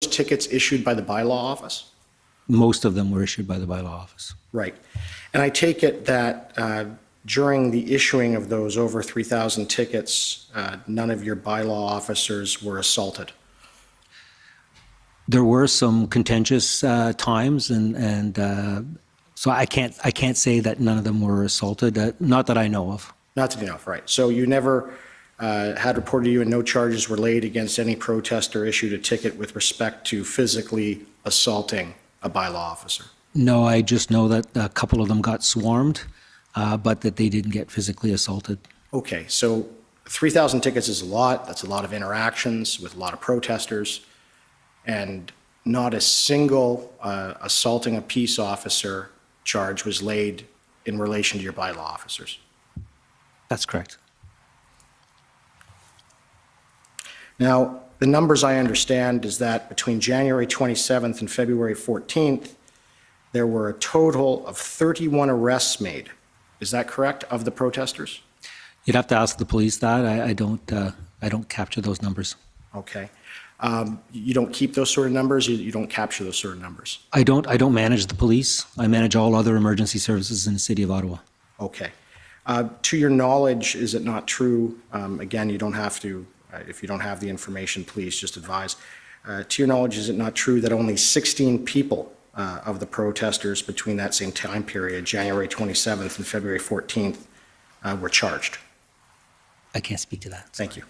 tickets issued by the bylaw office? Most of them were issued by the bylaw office. Right. And I take it that during the issuing of those over 3,000 tickets, none of your bylaw officers were assaulted? There were some contentious times, and so I can't say that none of them were assaulted. Not that I know of. Not that you know of, right. So you never had reported to you and no charges were laid against any protester issued a ticket with respect to physically assaulting a bylaw officer? No, I just know that a couple of them got swarmed, but that they didn't get physically assaulted. Okay, so 3,000 tickets is a lot. That's a lot of interactions with a lot of protesters, and not a single assaulting a peace officer charge was laid in relation to your bylaw officers. That's correct. Now, the numbers I understand is that between January 27th and February 14th, there were a total of 31 arrests made. Is that correct, of the protesters? You'd have to ask the police that. I don't capture those numbers. Okay. You don't keep those sort of numbers? You don't capture those sort of numbers? I don't manage the police. I manage all other emergency services in the city of Ottawa. Okay. To your knowledge, is it not true, again, you don't have to, if you don't have the information, please just advise. To your knowledge, is it not true that only 16 people of the protesters between that same time period, January 27th and February 14th, were charged? I can't speak to that. Thank you.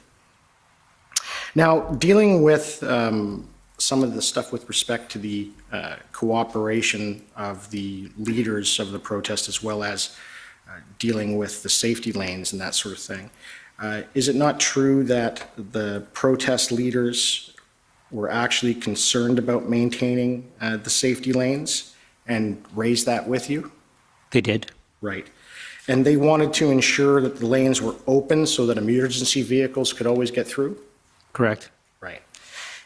Now, dealing with some of the stuff with respect to the cooperation of the leaders of the protest, as well as dealing with the safety lanes and that sort of thing, is it not true that the protest leaders were actually concerned about maintaining the safety lanes and raised that with you? They did. Right. And they wanted to ensure that the lanes were open so that emergency vehicles could always get through? Correct. Right.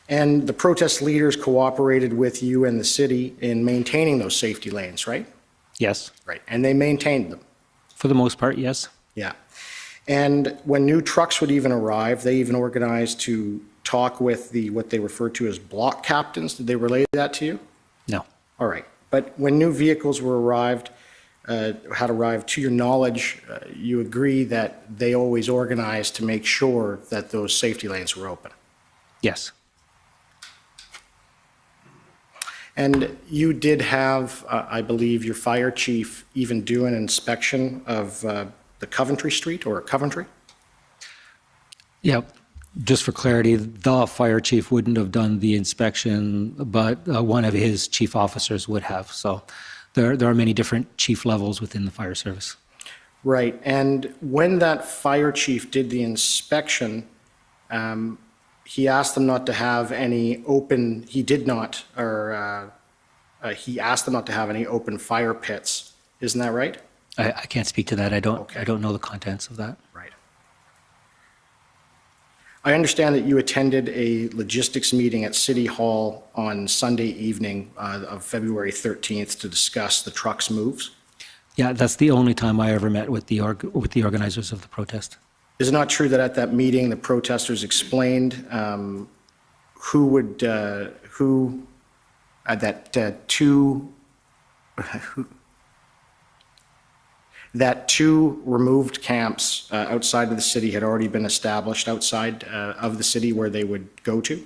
And the protest leaders cooperated with you and the city in maintaining those safety lanes, right? Yes. Right. And they maintained them? For the most part, yes. Yeah. And when new trucks would even arrive, they even organized to talk with what they referred to as block captains. Did they relay that to you? No. All right. But when new vehicles had arrived, to your knowledge, you agree that they always organized to make sure that those safety lanes were open? Yes. And you did have, I believe, your fire chief even do an inspection of the Coventry Street, or Coventry? Yeah. Just for clarity, the fire chief wouldn't have done the inspection, but one of his chief officers would have. So there are many different chief levels within the fire service. Right. And when that fire chief did the inspection, he asked them not to have any open, he did not, or he asked them not to have any open fire pits. Isn't that right? I can't speak to that. I don't Okay. I don't know the contents of that. Right. I understand that you attended a logistics meeting at City Hall on Sunday evening of February 13th to discuss the truck's moves. Yeah, that's the only time I ever met with the organizers of the protest. Is it not true that at that meeting the protesters explained that two removed camps outside of the city had already been established outside of the city where they would go to?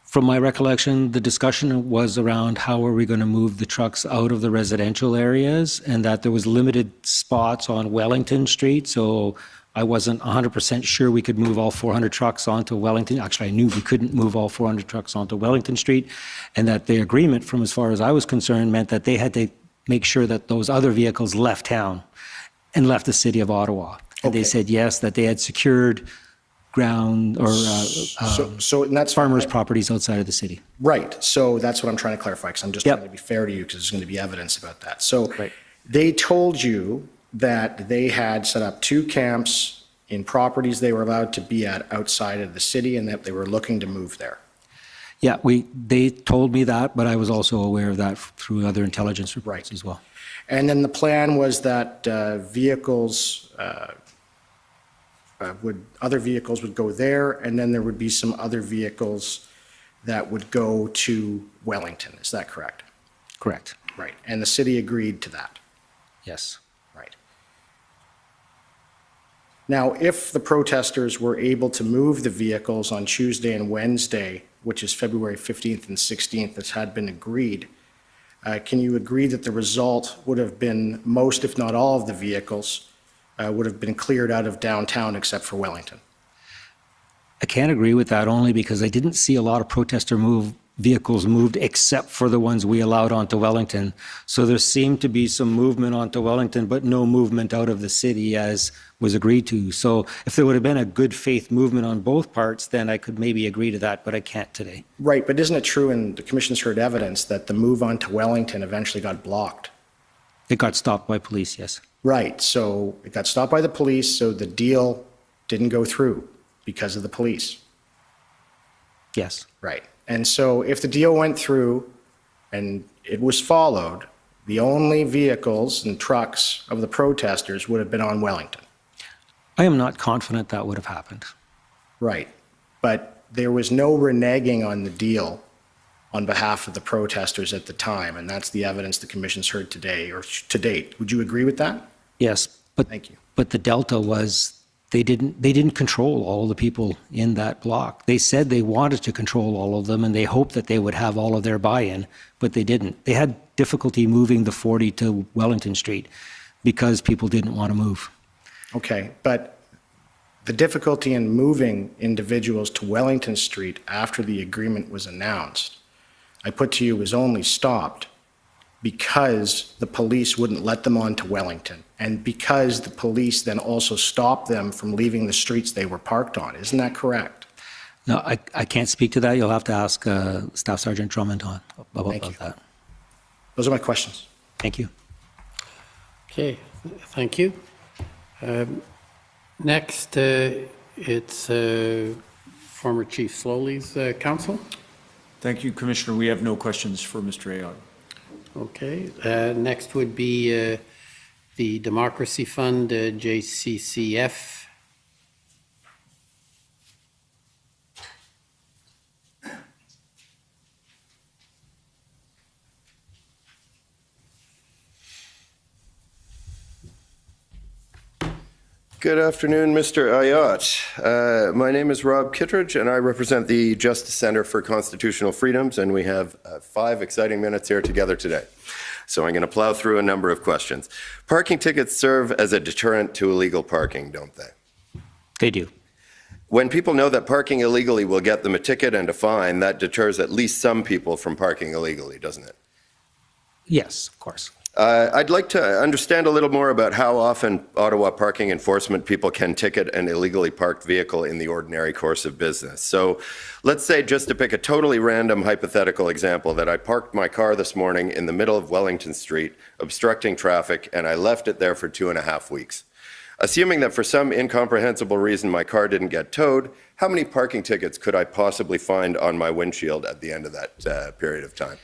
From my recollection, the discussion was around how are we going to move the trucks out of the residential areas, and that there was limited spots on Wellington Street. So I wasn't 100% sure we could move all 400 trucks onto Wellington. Actually, I knew we couldn't move all 400 trucks onto Wellington Street, and that the agreement, from as far as I was concerned, meant that they had to make sure that those other vehicles left town and left the city of Ottawa. And Okay. they said yes, that they had secured ground or and that's farmers' properties outside of the city. Right. So that's what I'm trying to clarify, because I'm just Yep. trying to be fair to you, because there's going to be evidence about that. So Right. they told you that they had set up two camps in properties they were allowed to be at outside of the city, and that they were looking to move there. Yeah, they told me that, but I was also aware of that through other intelligence reports as well. And then the plan was that other vehicles would go there, and then there would be some other vehicles that would go to Wellington. Is that correct? Correct. Right. And the city agreed to that. Yes. Right. Now, if the protesters were able to move the vehicles on Tuesday and Wednesday, which is February 15th and 16th, as had been agreed, can you agree that the result would have been most, if not all, of the vehicles would have been cleared out of downtown except for Wellington? I can't agree with that only because I didn't see a lot of vehicles moved except for the ones we allowed onto Wellington. So there seemed to be some movement onto Wellington, but no movement out of the city as was agreed to. So if there would have been a good faith movement on both parts, then I could maybe agree to that, but I can't today. Right, but isn't it true, and the Commission's heard evidence, that the move onto Wellington eventually got blocked? It got stopped by police, yes. Right, so it got stopped by the police, so the deal didn't go through because of the police. Yes. Right. And so if the deal went through and it was followed, the only vehicles and trucks of the protesters would have been on Wellington. I am not confident that would have happened. Right. But there was no reneging on the deal on behalf of the protesters at the time, and that's the evidence the Commission's heard today or to date. Would you agree with that? Yes, but Thank you. But the delta was they didn't control all the people in that block. They said they wanted to control all of them and they hoped that they would have all of their buy-in, but they didn't. They had difficulty moving the 40 to Wellington Street because people didn't want to move. Okay, but the difficulty in moving individuals to Wellington Street after the agreement was announced, I put to you, was only stopped because the police wouldn't let them on to Wellington, and because the police then also stopped them from leaving the streets they were parked on. Isn't that correct? No, I can't speak to that. You'll have to ask Staff Sergeant Drummond about that. Those are my questions. Thank you. Okay, thank you. Next, it's former Chief Slowly's counsel. Thank you, Commissioner. We have no questions for Mr. Ayotte. Okay, next would be the Democracy Fund, JCCF. Good afternoon, Mr. Ayotte. My name is Rob Kittredge, and I represent the Justice Center for Constitutional Freedoms, and we have 5 exciting minutes here together today. So I'm going to plow through a number of questions. Parking tickets serve as a deterrent to illegal parking, don't they? They do. When people know that parking illegally will get them a ticket and a fine, that deters at least some people from parking illegally, doesn't it? Yes, of course. I'd like to understand a little more about how often Ottawa parking enforcement people can ticket an illegally parked vehicle in the ordinary course of business. So let's say, just to pick a totally random hypothetical example, that I parked my car this morning in the middle of Wellington Street, obstructing traffic, and I left it there for 2.5 weeks. Assuming that for some incomprehensible reason my car didn't get towed, how many parking tickets could I possibly find on my windshield at the end of that period of time?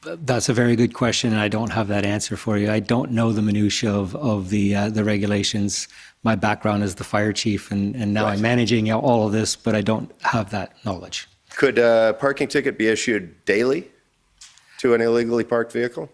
That's a very good question, and I don't have that answer for you. I don't know the minutiae of the regulations. My background is the fire chief, and now Right. I'm managing all of this, but I don't have that knowledge. Could a parking ticket be issued daily to an illegally parked vehicle?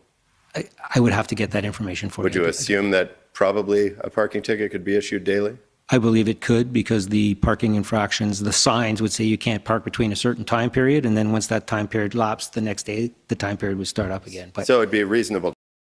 I would have to get that information for you. Would you assume that probably a parking ticket could be issued daily? I believe it could, because the parking infractions, the signs would say you can't park between a certain time period, and then once that time period lapsed, the next day, the time period would start up again. But So it'd be reasonable